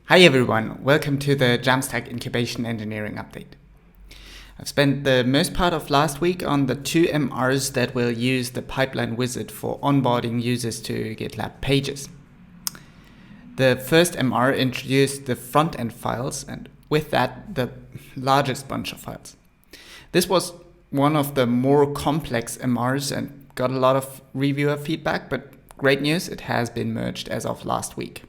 Hi everyone, welcome to the Jamstack Incubation Engineering Update. I've spent the most part of last week on the two MRs that will use the pipeline wizard for onboarding users to GitLab pages. The first MR introduced the front-end files and with that the largest bunch of files. This was one of the more complex MRs and got a lot of reviewer feedback, but great news, it has been merged as of last week.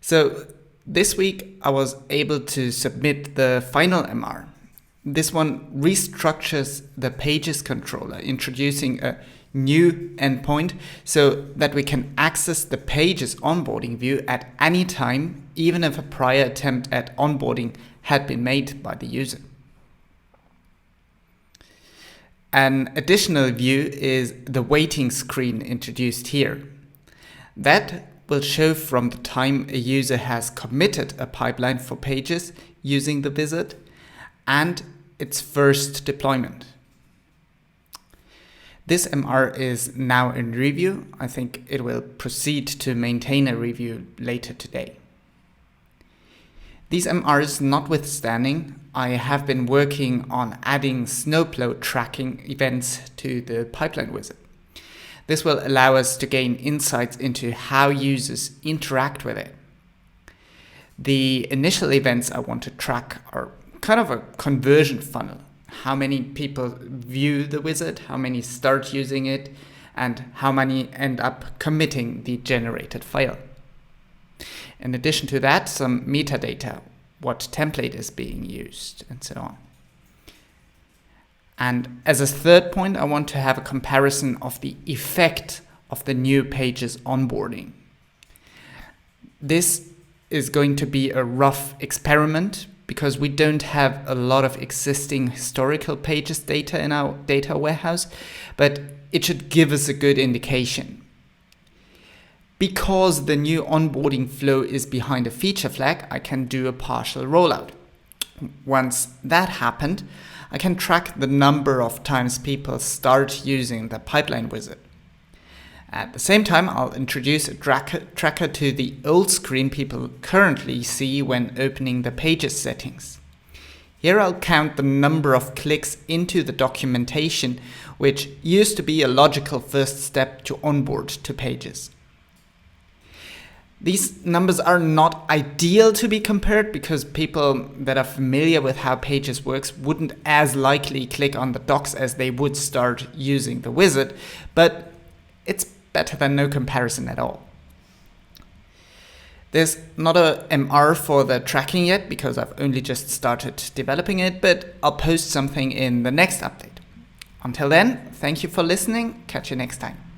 So this week I was able to submit the final MR. This one restructures the pages controller, introducing a new endpoint so that we can access the pages onboarding view at any time, even if a prior attempt at onboarding had been made by the user. An additional view is the waiting screen introduced here. That will show from the time a user has committed a pipeline for pages using the wizard and its first deployment. This MR is now in review. I think it will proceed to maintain a review later today. These MRs notwithstanding, I have been working on adding snowplow tracking events to the pipeline wizard. This will allow us to gain insights into how users interact with it. The initial events I want to track are kind of a conversion funnel. How many people view the wizard, how many start using it, and how many end up committing the generated file. In addition to that, some metadata, what template is being used, and so on. And as a third point, I want to have a comparison of the effect of the new pages onboarding. This is going to be a rough experiment because we don't have a lot of existing historical pages data in our data warehouse, but it should give us a good indication. Because the new onboarding flow is behind a feature flag, I can do a partial rollout. Once that happened, I can track the number of times people start using the pipeline wizard. At the same time, I'll introduce a tracker to the old screen people currently see when opening the pages settings. Here I'll count the number of clicks into the documentation, which used to be a logical first step to onboard to pages. These numbers are not ideal to be compared because people that are familiar with how Pages works wouldn't as likely click on the docs as they would start using the wizard, but it's better than no comparison at all. There's not a MR for the tracking yet because I've only just started developing it, but I'll post something in the next update. Until then, thank you for listening. Catch you next time.